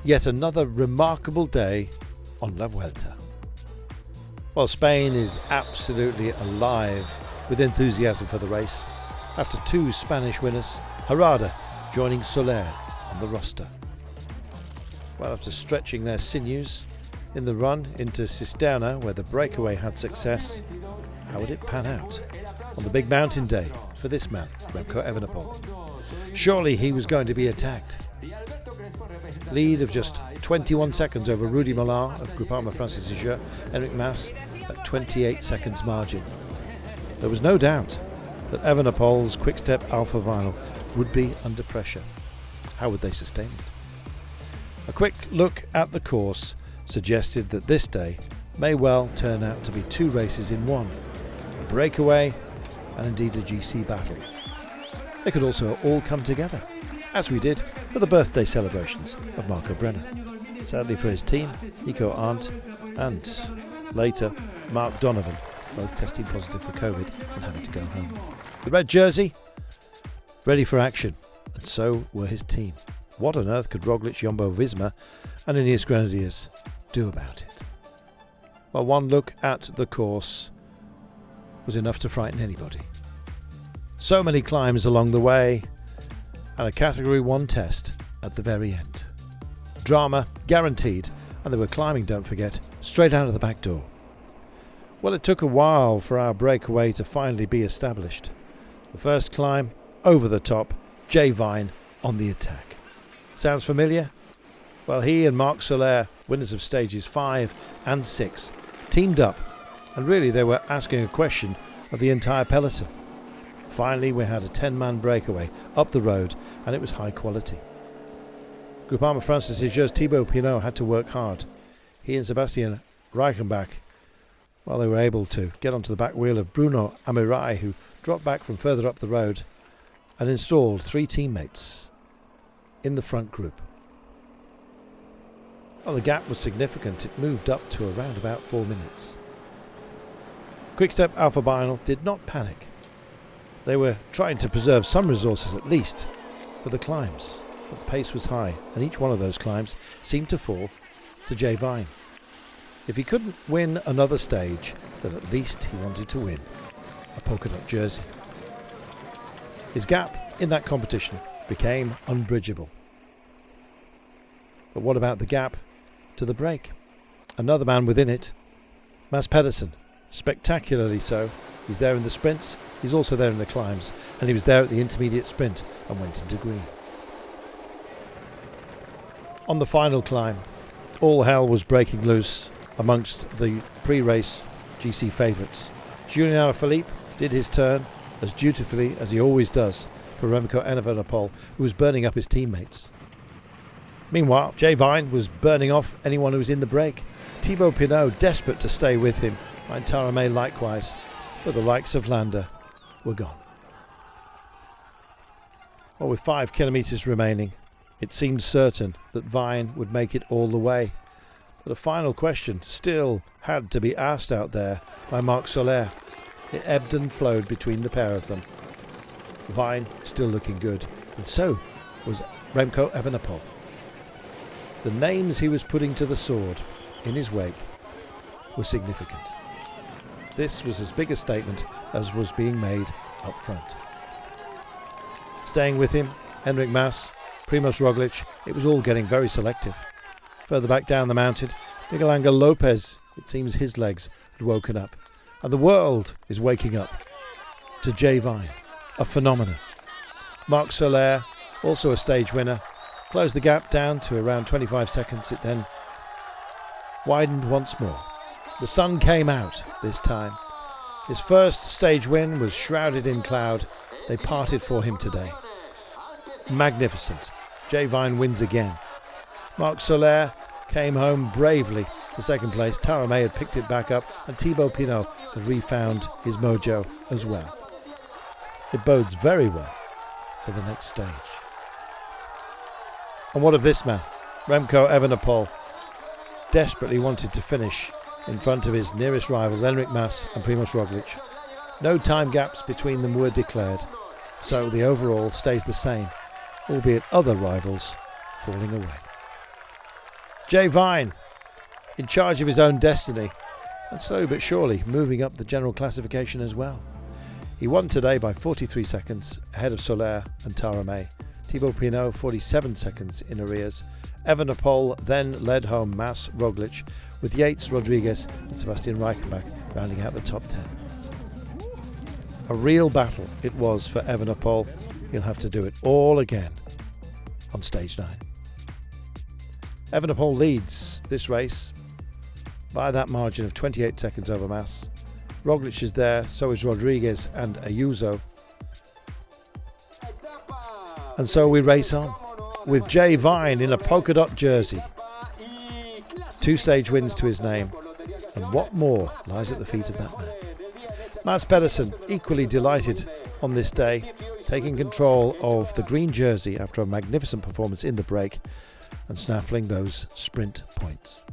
yet another remarkable day on La Vuelta. Well, Spain is absolutely alive with enthusiasm for the race after two Spanish winners, Herrada joining Soler on the roster. Well, after stretching their sinews in the run into Cisterna, where the breakaway had success, how would it pan out on the big mountain day for this man, Remco Evenepoel? Surely he was going to be attacked. Lead of just 21 seconds over Rudy Mollard of Groupama Francis Leger, Enric Mas at 28 seconds margin. There was no doubt that Evenepoel's Quick-Step Alpha Vinyl would be under pressure. How would they sustain it? A quick look at the course suggested that this day may well turn out to be two races in one, a breakaway and indeed a GC battle. They could also all come together, as we did for the birthday celebrations of Marco Brenner. Sadly for his team, Nico Arndt and later Mark Donovan, both testing positive for COVID and having to go home. The red jersey, ready for action, and so were his team. What on earth could Roglic, Jumbo-Visma and Ineos Grenadiers do about it? Well, one look at the course was enough to frighten anybody. So many climbs along the way, and a Category 1 test at the very end. Drama guaranteed, and they were climbing, don't forget, straight out of the back door. Well, it took a while for our breakaway to finally be established. The first climb, over the top, Jay Vine on the attack. Sounds familiar? Well, he and Marc Soler, winners of stages 5 and 6, teamed up, and really they were asking a question of the entire peloton. Finally, we had a 10-man breakaway up the road, and it was high quality. Groupama Francis Leger's Thibaut Pinot had to work hard. He and Sebastian Reichenbach, well, they were able to get onto the back wheel of Bruno Amirai, who dropped back from further up the road and installed 3 teammates in the front group. Well, the gap was significant. It moved up to around about 4 minutes. Quick-Step Alpha Vinyl did not panic. They were trying to preserve some resources at least for the climbs, but the pace was high, and each one of those climbs seemed to fall to Jay Vine. If he couldn't win another stage, then at least he wanted to win a polka dot jersey. His gap in that competition became unbridgeable. But what about the gap to the break? Another man within it, Mads Pedersen, spectacularly so. He's there in the sprints, he's also there in the climbs, and he was there at the intermediate sprint and went into green. On the final climb, all hell was breaking loose amongst the pre-race GC favourites. Julian Alaphilippe did his turn as dutifully as he always does for Remco Evenepoel, who was burning up his teammates. Meanwhile, Jay Vine was burning off anyone who was in the break. Thibaut Pinot desperate to stay with him, and Taramay likewise, but the likes of Landa were gone. Well, with 5 kilometres remaining, it seemed certain that Vine would make it all the way. But a final question still had to be asked out there by Marc Soler. It ebbed and flowed between the pair of them. Vine still looking good, and so was Remco Evenepoel. The names he was putting to the sword in his wake were significant. This was as big a statement as was being made up front. Staying with him, Enric Mas, Primož Roglic, it was all getting very selective. Further back down the mountain, Miguel Angel Lopez, it seems his legs had woken up. And the world is waking up to Jay Vine, a phenomenon. Marc Soler, also a stage winner, closed the gap down to around 25 seconds. It then widened once more. The sun came out this time. His first stage win was shrouded in cloud. They parted for him today. Magnificent. Jay Vine wins again. Marc Soler came home bravely for second place. Taramay had picked it back up, and Thibaut Pinot had refound his mojo as well. It bodes very well for the next stage. And what of this man? Remco Evenepoel desperately wanted to finish in front of his nearest rivals, Enric Mas and Primož Roglic. No time gaps between them were declared, so the overall stays the same, albeit other rivals falling away. Jay Vine, in charge of his own destiny, and slowly but surely moving up the general classification as well. He won today by 43 seconds ahead of Soler and Tara May. Thibaut Pinot 47 seconds in arrears. Evenepoel then led home Mas Roglic, with Yates, Rodriguez and Sebastian Reichenbach rounding out the top 10. A real battle it was for Evenepoel. He'll have to do it all again on stage 9. Evenepoel leads this race by that margin of 28 seconds over Mas. Roglic is there, so is Rodriguez and Ayuso. And so we race on with Jay Vine in a polka dot jersey. 2 stage wins to his name, and what more lies at the feet of that man? Mats Pedersen equally delighted on this day, taking control of the green jersey after a magnificent performance in the break and snaffling those sprint points.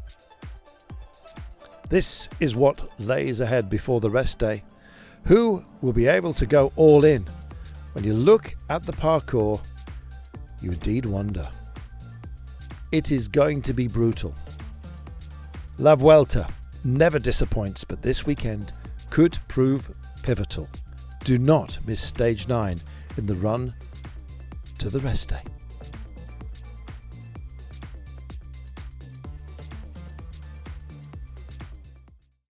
This is what lays ahead before the rest day. Who will be able to go all in? When you look at the parcours, you indeed wonder. It is going to be brutal. La Vuelta never disappoints, but this weekend could prove pivotal. Do not miss stage 9 in the run to the rest day.